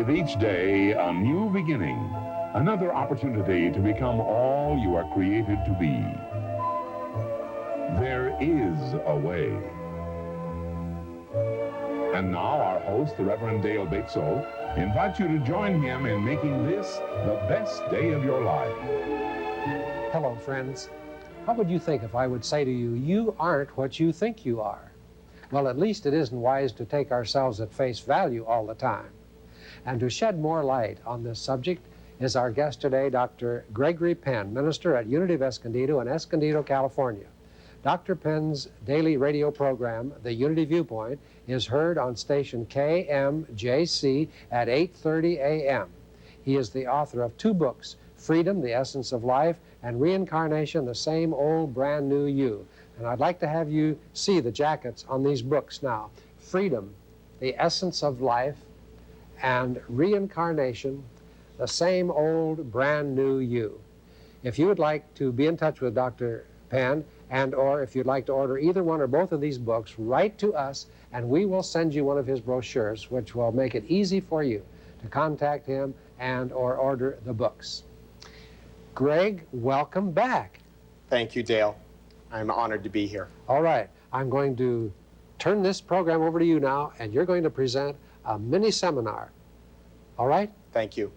With each day, a new beginning, another opportunity to become all you are created to be. There is a way. And now our host, the Reverend Dale Batesole, invites you to join him in making this the best day of your life. Hello, friends. What would you think if I would say to you, you aren't what you think you are? Well, at least it isn't wise to take ourselves at face value all the time. And to shed more light on this subject is our guest today, Dr. Gregory Penn, minister at Unity of Escondido in Escondido, California. Dr. Penn's daily radio program, The Unity Viewpoint, is heard on station KMJC at 8:30 a.m. He is the author of two books, Freedom, the Essence of Life, and Reincarnation, the Same Old Brand New You. And I'd like to have you see the jackets on these books now. Freedom, the Essence of Life, and Reincarnation, the Same Old Brand New You. If you would like to be in touch with Dr. Penn, and or if you'd like to order either one or both of these books, write to us and we will send you one of his brochures, which will make it easy for you to contact him and or order the books. Greg, welcome back. Thank you, Dale. I'm honored to be here. All right, I'm going to turn this program over to you now, and you're going to present a mini seminar. All right? Thank you.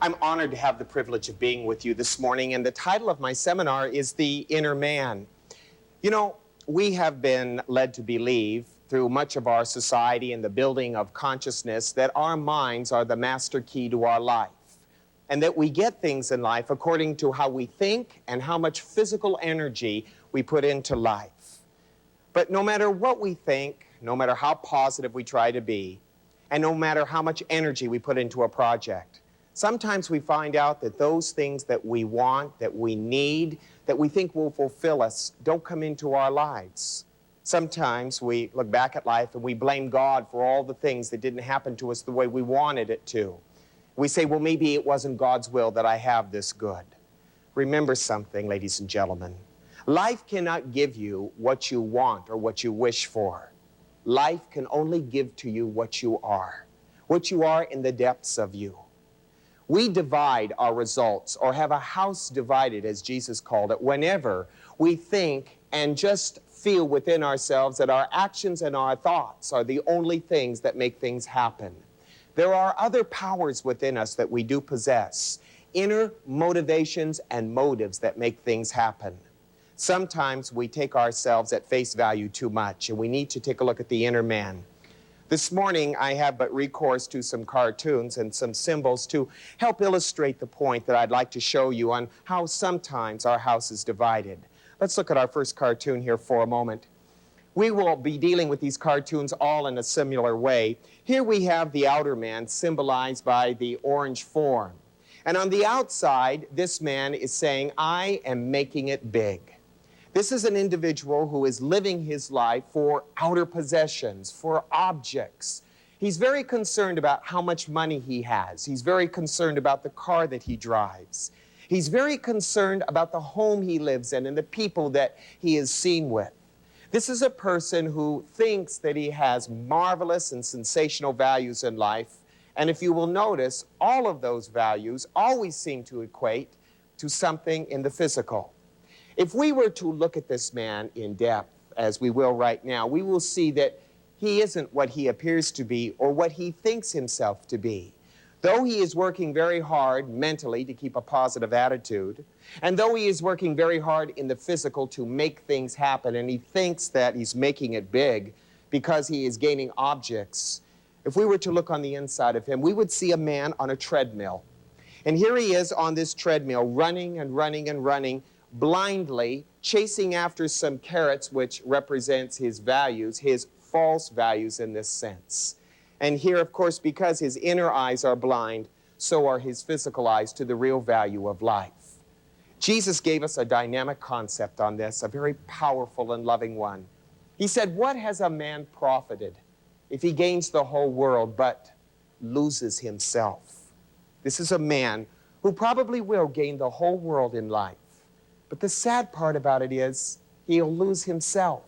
I'm honored to have the privilege of being with you this morning, and the title of my seminar is The Inner Man. You know, we have been led to believe through much of our society and the building of consciousness that our minds are the master key to our life, and that we get things in life according to how we think and how much physical energy we put into life. But no matter what we think, no matter how positive we try to be, and no matter how much energy we put into a project, sometimes we find out that those things that we want, that we need, that we think will fulfill us, don't come into our lives. Sometimes we look back at life and we blame God for all the things that didn't happen to us the way we wanted it to. We say, well, maybe it wasn't God's will that I have this good. Remember something, ladies and gentlemen. Life cannot give you what you want or what you wish for. Life can only give to you what you are in the depths of you. We divide our results, or have a house divided, as Jesus called it, whenever we think and just feel within ourselves that our actions and our thoughts are the only things that make things happen. There are other powers within us that we do possess, inner motivations and motives that make things happen. Sometimes we take ourselves at face value too much, and we need to take a look at the inner man. This morning, I have but recourse to some cartoons and some symbols to help illustrate the point that I'd like to show you on how sometimes our house is divided. Let's look at our first cartoon here for a moment. We will be dealing with these cartoons all in a similar way. Here we have the outer man symbolized by the orange form. And on the outside, this man is saying, I am making it big. This is an individual who is living his life for outer possessions, for objects. He's very concerned about how much money he has. He's very concerned about the car that he drives. He's very concerned about the home he lives in and the people that he is seen with. This is a person who thinks that he has marvelous and sensational values in life. And if you will notice, all of those values always seem to equate to something in the physical. If we were to look at this man in depth, as we will right now, we will see that he isn't what he appears to be or what he thinks himself to be. Though he is working very hard mentally to keep a positive attitude, and though he is working very hard in the physical to make things happen, and he thinks that he's making it big because he is gaining objects, if we were to look on the inside of him, we would see a man on a treadmill. And here he is on this treadmill, running and running and running, blindly chasing after some carrots, which represents his values, his false values in this sense. And here, of course, because his inner eyes are blind, so are his physical eyes to the real value of life. Jesus gave us a dynamic concept on this, a very powerful and loving one. He said, what has a man profited if he gains the whole world but loses himself? This is a man who probably will gain the whole world in life. But the sad part about it is he'll lose himself.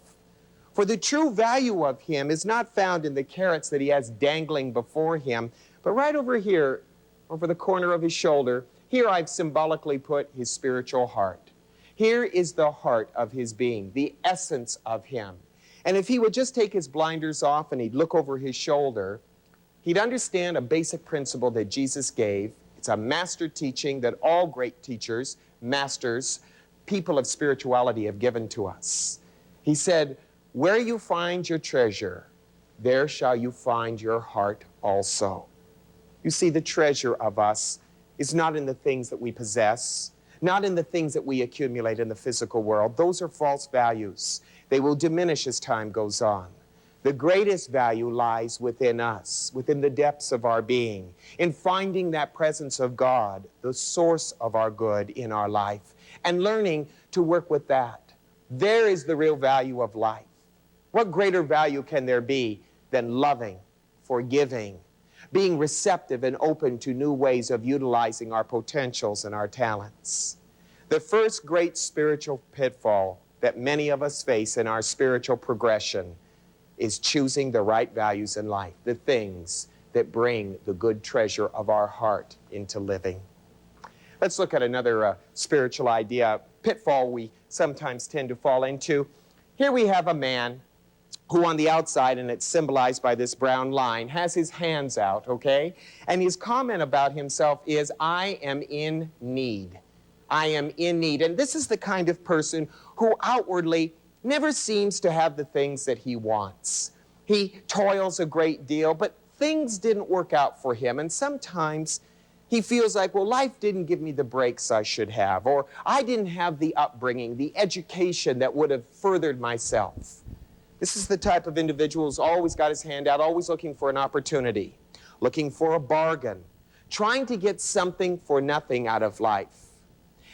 For the true value of him is not found in the carrots that he has dangling before him, But right over here, over the corner of his shoulder, here I've symbolically put his spiritual heart. Here is the heart of his being, the essence of him. And if he would just take his blinders off and he'd look over his shoulder, he'd understand a basic principle that Jesus gave. It's a master teaching that all great teachers, masters, people of spirituality have given to us. He said, "Where you find your treasure, there shall you find your heart also." You see, the treasure of us is not in the things that we possess, not in the things that we accumulate in the physical world. Those are false values. They will diminish as time goes on. The greatest value lies within us, within the depths of our being, in finding that presence of God, the source of our good in our life, and learning to work with that. There is the real value of life. What greater value can there be than loving, forgiving, being receptive and open to new ways of utilizing our potentials and our talents? The first great spiritual pitfall that many of us face in our spiritual progression is choosing the right values in life, the things that bring the good treasure of our heart into living. Let's look at another spiritual idea, pitfall we sometimes tend to fall into. Here we have a man who on the outside, and it's symbolized by this brown line, has his hands out, okay? And his comment about himself is, "I am in need. I am in need." And this is the kind of person who outwardly never seems to have the things that he wants. He toils a great deal, but things didn't work out for him. And sometimes he feels like, well, life didn't give me the breaks I should have, or I didn't have the upbringing, the education that would have furthered myself. This is the type of individual who's always got his hand out, always looking for an opportunity, looking for a bargain, trying to get something for nothing out of life.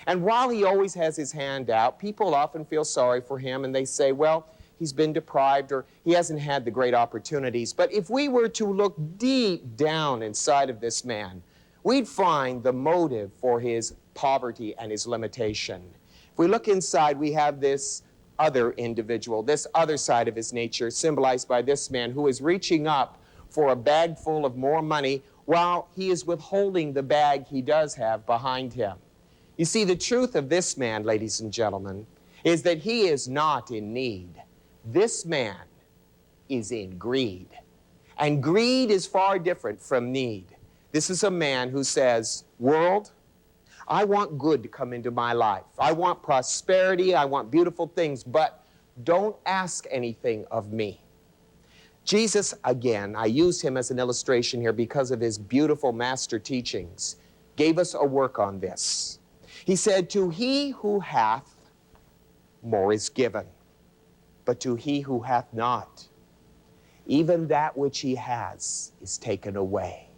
And while he always has his hand out, people often feel sorry for him and they say, well, he's been deprived or he hasn't had the great opportunities. But if we were to look deep down inside of this man, we'd find the motive for his poverty and his limitation. If we look inside, we have this other individual, this other side of his nature, symbolized by this man who is reaching up for a bag full of more money while he is withholding the bag he does have behind him. You see, the truth of this man, ladies and gentlemen, is that he is not in need. This man is in greed. And greed is far different from need. This is a man who says, world, I want good to come into my life. I want prosperity. I want beautiful things, but don't ask anything of me. Jesus, again, I use him as an illustration here because of his beautiful master teachings, gave us a work on this. He said, to he who hath, more is given. But to he who hath not, even that which he has is taken away.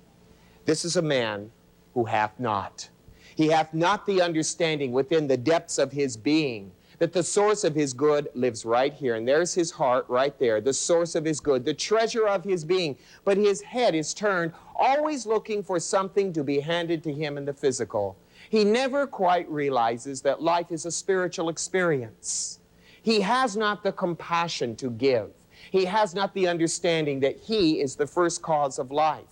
This is a man who hath not. He hath not the understanding within the depths of his being that the source of his good lives right here. And there's his heart right there, the source of his good, the treasure of his being. But his head is turned, always looking for something to be handed to him in the physical. He never quite realizes that life is a spiritual experience. He has not the compassion to give. He has not the understanding that he is the first cause of life.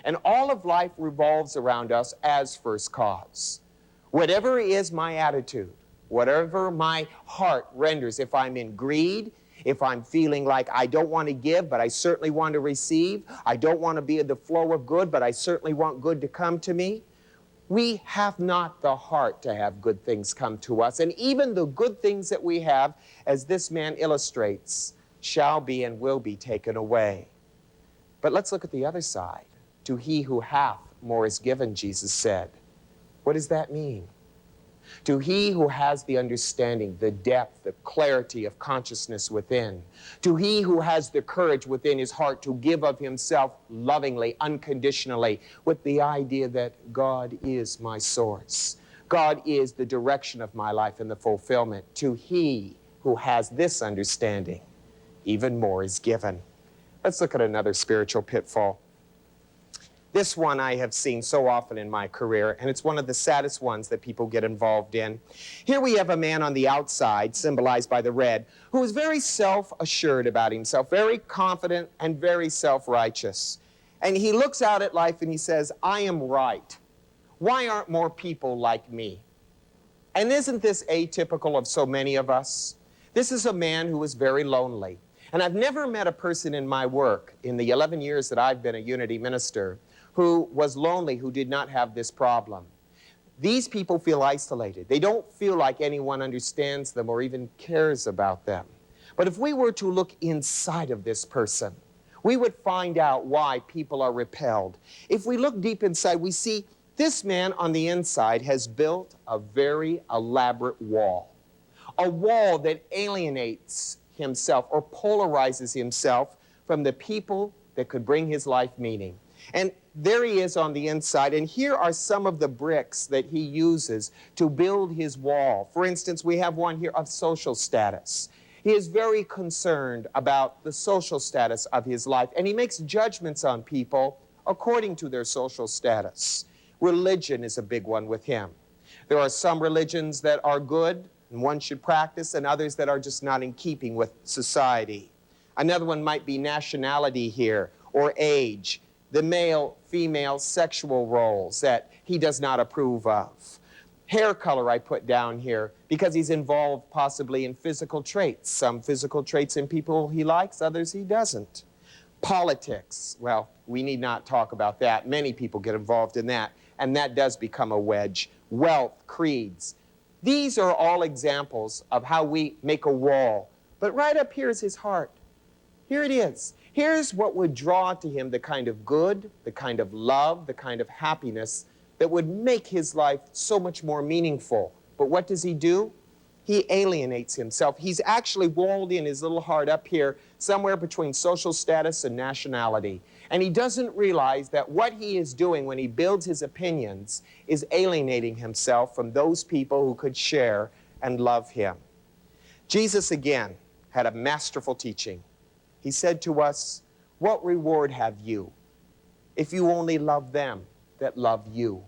And all of life revolves around us as first cause. Whatever is my attitude, whatever my heart renders, if I'm in greed, if I'm feeling like I don't want to give, but I certainly want to receive, I don't want to be in the flow of good, but I certainly want good to come to me, we have not the heart to have good things come to us. And even the good things that we have, as this man illustrates, shall be and will be taken away. But let's look at the other side. To he who hath, more is given, Jesus said. What does that mean? To he who has the understanding, the depth, the clarity of consciousness within. To he who has the courage within his heart to give of himself lovingly, unconditionally, with the idea that God is my source. God is the direction of my life and the fulfillment. To he who has this understanding, even more is given. Let's look at another spiritual pitfall. This one I have seen so often in my career, and it's one of the saddest ones that people get involved in. Here we have a man on the outside, symbolized by the red, who is very self-assured about himself, very confident and very self-righteous. And he looks out at life and he says, I am right. Why aren't more people like me? And isn't this atypical of so many of us? This is a man who is very lonely. And I've never met a person in my work, in the 11 years that I've been a Unity minister, who was lonely, who did not have this problem. These people feel isolated. They don't feel like anyone understands them or even cares about them. But if we were to look inside of this person, we would find out why people are repelled. If we look deep inside, we see this man on the inside has built a very elaborate wall. A wall that alienates himself or polarizes himself from the people that could bring his life meaning. And there he is on the inside, and here are some of the bricks that he uses to build his wall. For instance, we have one here of social status. He is very concerned about the social status of his life, and he makes judgments on people according to their social status. Religion is a big one with him. There are some religions that are good and one should practice, and others that are just not in keeping with society. Another one might be nationality here, or age, the male-female sexual roles that he does not approve of. Hair color I put down here because he's involved possibly in physical traits. Some physical traits in people he likes, others he doesn't. Politics, well, we need not talk about that. Many people get involved in that, and that does become a wedge. Wealth, creeds. These are all examples of how we make a wall. But right up here is his heart. Here it is. Here's what would draw to him the kind of good, the kind of love, the kind of happiness that would make his life so much more meaningful. But what does he do? He alienates himself. He's actually walled in his little heart up here, somewhere between social status and nationality. And he doesn't realize that what he is doing when he builds his opinions is alienating himself from those people who could share and love him. Jesus, again, had a masterful teaching. He said to us, what reward have you if you only love them that love you?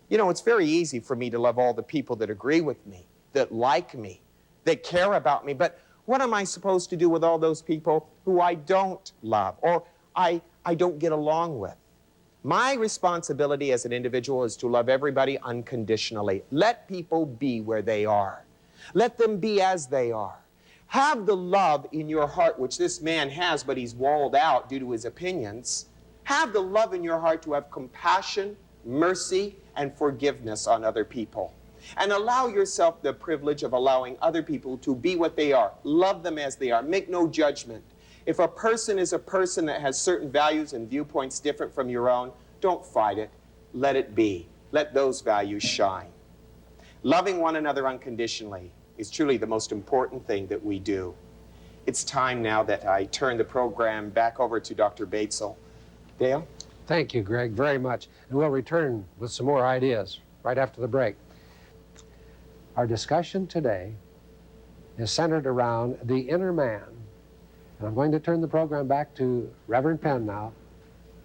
You know, it's very easy for me to love all the people that agree with me, that like me, that care about me, but what am I supposed to do with all those people who I don't love or I don't get along with? My responsibility as an individual is to love everybody unconditionally. Let people be where they are. Let them be as they are. Have the love in your heart, which this man has, but he's walled out due to his opinions. Have the love in your heart to have compassion, mercy, and forgiveness on other people. And allow yourself the privilege of allowing other people to be what they are. Love them as they are. Make no judgment. If a person is a person that has certain values and viewpoints different from your own, don't fight it. Let it be. Let those values shine. Loving one another unconditionally is truly the most important thing that we do. It's time now that I turn the program back over to Dr. Batesole. Dale? Thank you, Greg, very much. And we'll return with some more ideas right after the break. Our discussion today is centered around the inner man. And I'm going to turn the program back to Reverend Penn now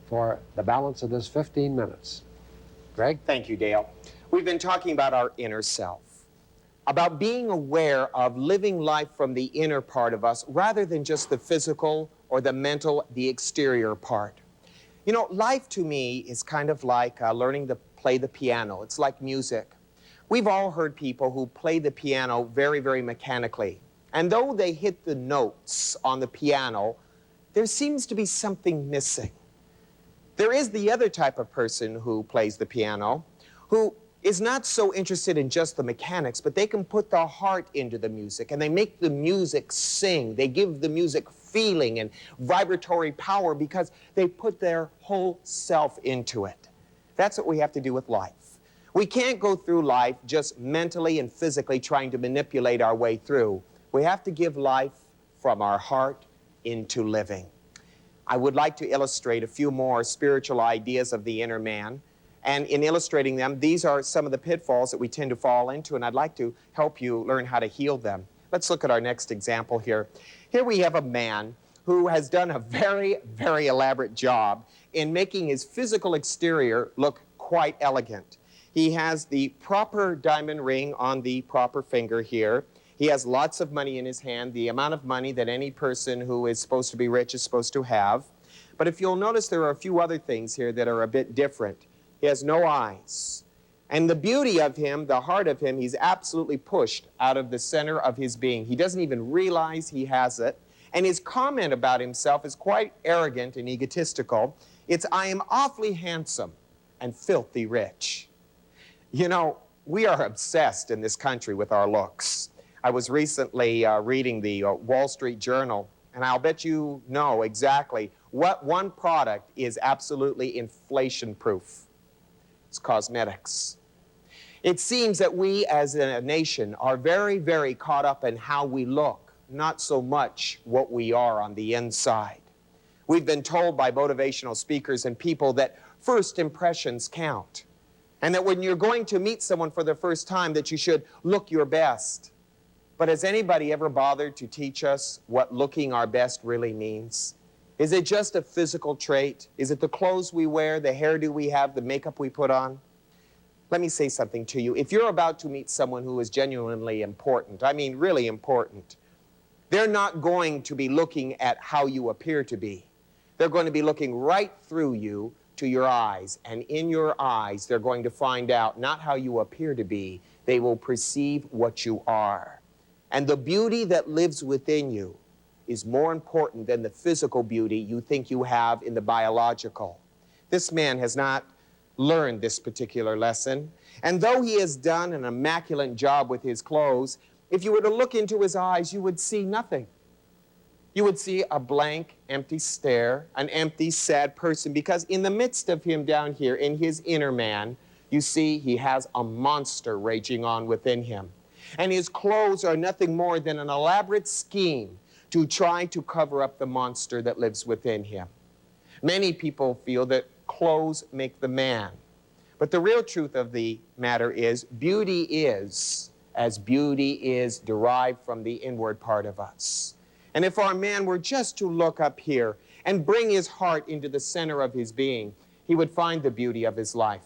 for the balance of this 15 minutes. Greg? Thank you, Dale. We've been talking about our inner self, about being aware of living life from the inner part of us rather than just the physical or the mental, the exterior part. You know, life to me is kind of like learning to play the piano. It's like music. We've all heard people who play the piano very, very mechanically. And though they hit the notes on the piano, there seems to be something missing. There is the other type of person who plays the piano, who is not so interested in just the mechanics, but they can put their heart into the music, and they make the music sing. They give the music feeling and vibratory power because they put their whole self into it. That's what we have to do with life. We can't go through life just mentally and physically trying to manipulate our way through. We have to give life from our heart into living. I would like to illustrate a few more spiritual ideas of the inner man. And in illustrating them, these are some of the pitfalls that we tend to fall into, and I'd like to help you learn how to heal them. Let's look at our next example here. Here we have a man who has done a very, very elaborate job in making his physical exterior look quite elegant. He has the proper diamond ring on the proper finger here. He has lots of money in his hand, the amount of money that any person who is supposed to be rich is supposed to have. But if you'll notice, there are a few other things here that are a bit different. He has no eyes. And the beauty of him, the heart of him, he's absolutely pushed out of the center of his being. He doesn't even realize he has it. And his comment about himself is quite arrogant and egotistical. It's, I am awfully handsome and filthy rich. You know, we are obsessed in this country with our looks. I was recently reading the Wall Street Journal, and I'll bet you know exactly what one product is absolutely inflation-proof. It's cosmetics. It seems that we as a nation are very, very caught up in how we look, not so much what we are on the inside. We've been told by motivational speakers and people that first impressions count, and that when you're going to meet someone for the first time that you should look your best. But has anybody ever bothered to teach us what looking our best really means? Is it just a physical trait? Is it the clothes we wear, the hairdo we have, the makeup we put on? Let me say something to you. If you're about to meet someone who is genuinely important, I mean really important, they're not going to be looking at how you appear to be. They're going to be looking right through you to your eyes. And in your eyes, they're going to find out not how you appear to be. They will perceive what you are. And the beauty that lives within you is more important than the physical beauty you think you have in the biological. This man has not learned this particular lesson. And though he has done an immaculate job with his clothes, if you were to look into his eyes, you would see nothing. You would see a blank, empty stare, an empty, sad person, because in the midst of him down here, in his inner man, you see he has a monster raging on within him. And his clothes are nothing more than an elaborate scheme to try to cover up the monster that lives within him. Many people feel that clothes make the man. But the real truth of the matter is, beauty is as beauty is derived from the inward part of us. And if our man were just to look up here and bring his heart into the center of his being, he would find the beauty of his life.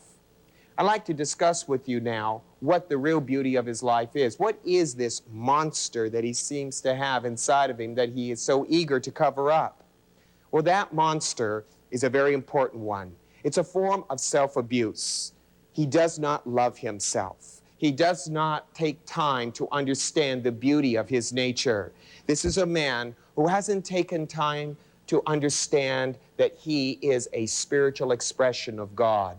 I'd like to discuss with you now what the real beauty of his life is. What is this monster that he seems to have inside of him that he is so eager to cover up? Well, that monster is a very important one. It's a form of self-abuse. He does not love himself. He does not take time to understand the beauty of his nature. This is a man who hasn't taken time to understand that he is a spiritual expression of God.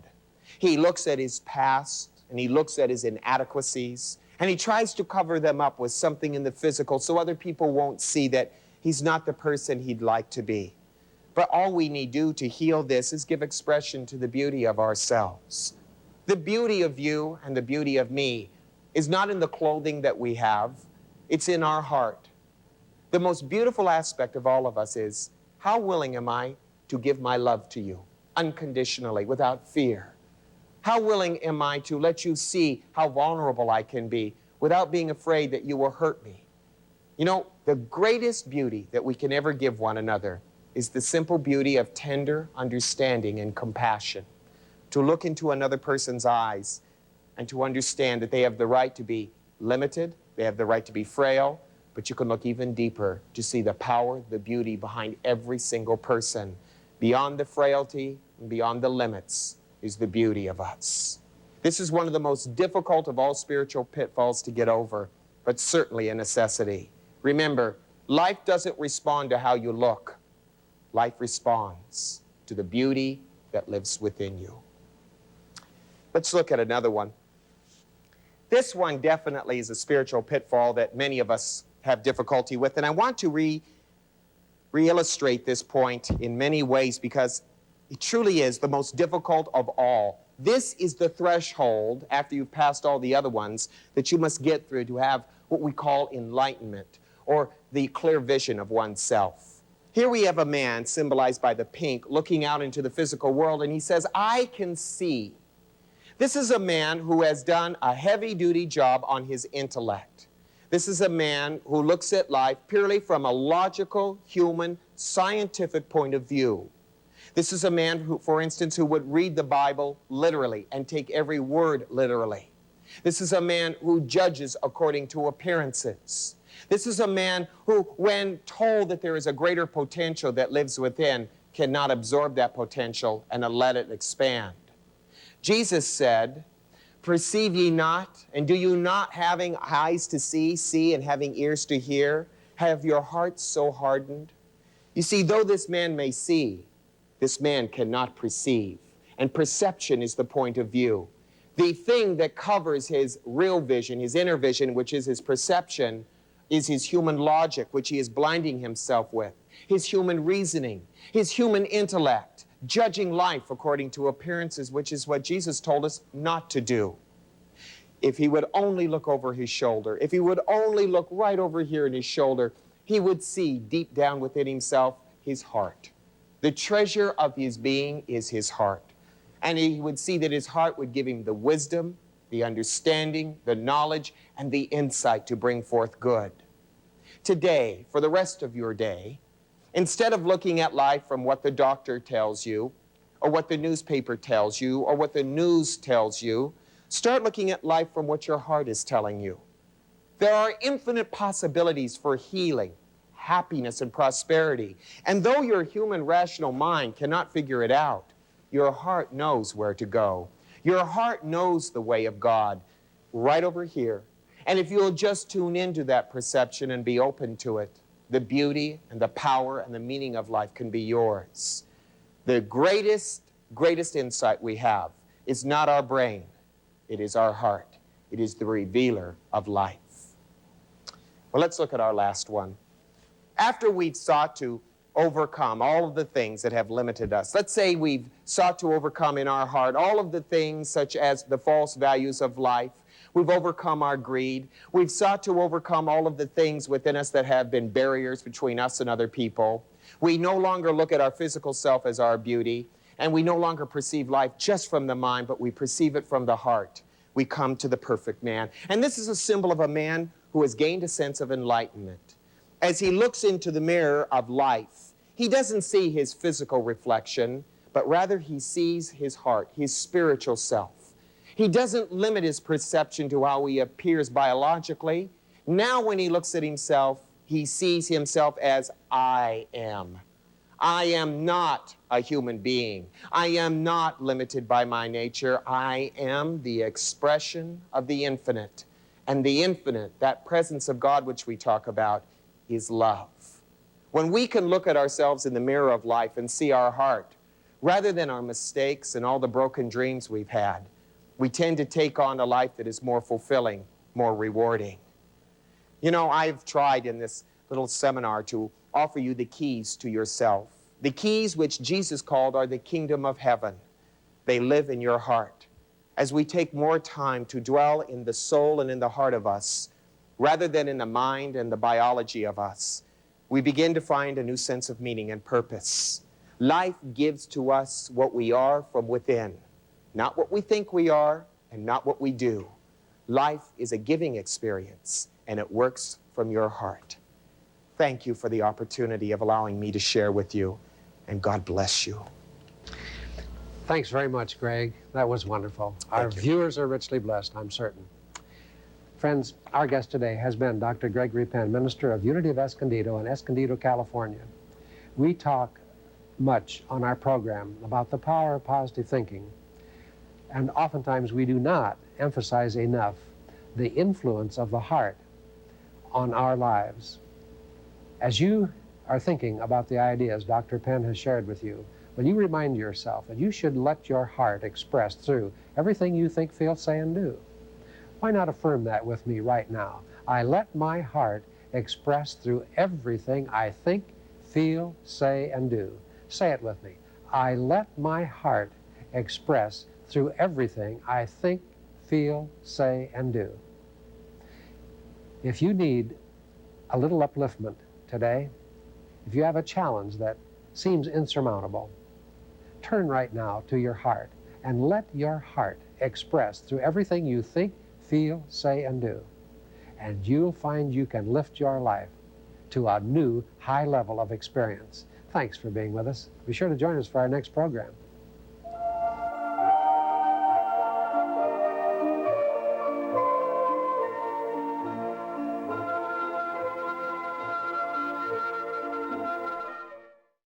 He looks at his past, and he looks at his inadequacies, and he tries to cover them up with something in the physical so other people won't see that he's not the person he'd like to be. But all we need do to heal this is give expression to the beauty of ourselves. The beauty of you and the beauty of me is not in the clothing that we have, it's in our heart. The most beautiful aspect of all of us is, how willing am I to give my love to you, unconditionally, without fear? How willing am I to let you see how vulnerable I can be without being afraid that you will hurt me? You know, the greatest beauty that we can ever give one another is the simple beauty of tender understanding and compassion. To look into another person's eyes and to understand that they have the right to be limited, they have the right to be frail, but you can look even deeper to see the power, the beauty behind every single person. Beyond the frailty and beyond the limits is the beauty of us. This is one of the most difficult of all spiritual pitfalls to get over, but certainly a necessity. Remember, life doesn't respond to how you look. Life responds to the beauty that lives within you. Let's look at another one. This one definitely is a spiritual pitfall that many of us have difficulty with, and I want to re-illustrate this point in many ways because it truly is the most difficult of all. This is the threshold, after you've passed all the other ones, that you must get through to have what we call enlightenment, or the clear vision of oneself. Here we have a man, symbolized by the pink, looking out into the physical world, and he says, I can see. This is a man who has done a heavy-duty job on his intellect. This is a man who looks at life purely from a logical, human, scientific point of view. This is a man who, for instance, who would read the Bible literally and take every word literally. This is a man who judges according to appearances. This is a man who, when told that there is a greater potential that lives within, cannot absorb that potential and let it expand. Jesus said, "Perceive ye not, and do you not, having eyes to see, and having ears to hear? Have your hearts so hardened?" You see, though this man may see, this man cannot perceive. And perception is the point of view. The thing that covers his real vision, his inner vision, which is his perception, is his human logic, which he is blinding himself with, his human reasoning, his human intellect, judging life according to appearances, which is what Jesus told us not to do. If he would only look over his shoulder, if he would only look right over here in his shoulder, he would see deep down within himself his heart. The treasure of his being is his heart. And he would see that his heart would give him the wisdom, the understanding, the knowledge, and the insight to bring forth good. Today, for the rest of your day, instead of looking at life from what the doctor tells you, or what the newspaper tells you, or what the news tells you, start looking at life from what your heart is telling you. There are infinite possibilities for healing, happiness, and prosperity. And though your human rational mind cannot figure it out, your heart knows where to go. Your heart knows the way of God right over here. And if you'll just tune into that perception and be open to it, the beauty and the power and the meaning of life can be yours. The greatest insight we have is not our brain. It is our heart. It is the revealer of life. Well, let's look at our last one. After we've sought to overcome all of the things that have limited us, let's say we've sought to overcome in our heart all of the things such as the false values of life. We've overcome our greed. We've sought to overcome all of the things within us that have been barriers between us and other people. We no longer look at our physical self as our beauty, and we no longer perceive life just from the mind, but we perceive it from the heart. We come to the perfect man. And this is a symbol of a man who has gained a sense of enlightenment. As he looks into the mirror of life, he doesn't see his physical reflection, but rather he sees his heart, his spiritual self. He doesn't limit his perception to how he appears biologically. Now when he looks at himself, he sees himself as I am. I am not a human being. I am not limited by my nature. I am the expression of the infinite. And the infinite, that presence of God which we talk about, is love. When we can look at ourselves in the mirror of life and see our heart, rather than our mistakes and all the broken dreams we've had, we tend to take on a life that is more fulfilling, more rewarding. You know, I've tried in this little seminar to offer you the keys to yourself. The keys which Jesus called are the kingdom of heaven. They live in your heart. As we take more time to dwell in the soul and in the heart of us, rather than in the mind and the biology of us, we begin to find a new sense of meaning and purpose. Life gives to us what we are from within, not what we think we are and not what we do. Life is a giving experience, and it works from your heart. Thank you for the opportunity of allowing me to share with you, and God bless you. Thanks very much, Greg. That was wonderful. Our viewers are richly blessed, I'm certain. Friends, our guest today has been Dr. Gregory Penn, minister of Unity of Escondido in Escondido, California. We talk much on our program about the power of positive thinking, and oftentimes we do not emphasize enough the influence of the heart on our lives. As you are thinking about the ideas Dr. Penn has shared with you, will you remind yourself that you should let your heart express through everything you think, feel, say, and do? Why not affirm that with me right now? I let my heart express through everything I think, feel, say, and do. Say it with me. I let my heart express through everything I think, feel, say, and do. If you need a little upliftment today, if you have a challenge that seems insurmountable, turn right now to your heart and let your heart express through everything you think, feel, say, and do. And you'll find you can lift your life to a new high level of experience. Thanks for being with us. Be sure to join us for our next program.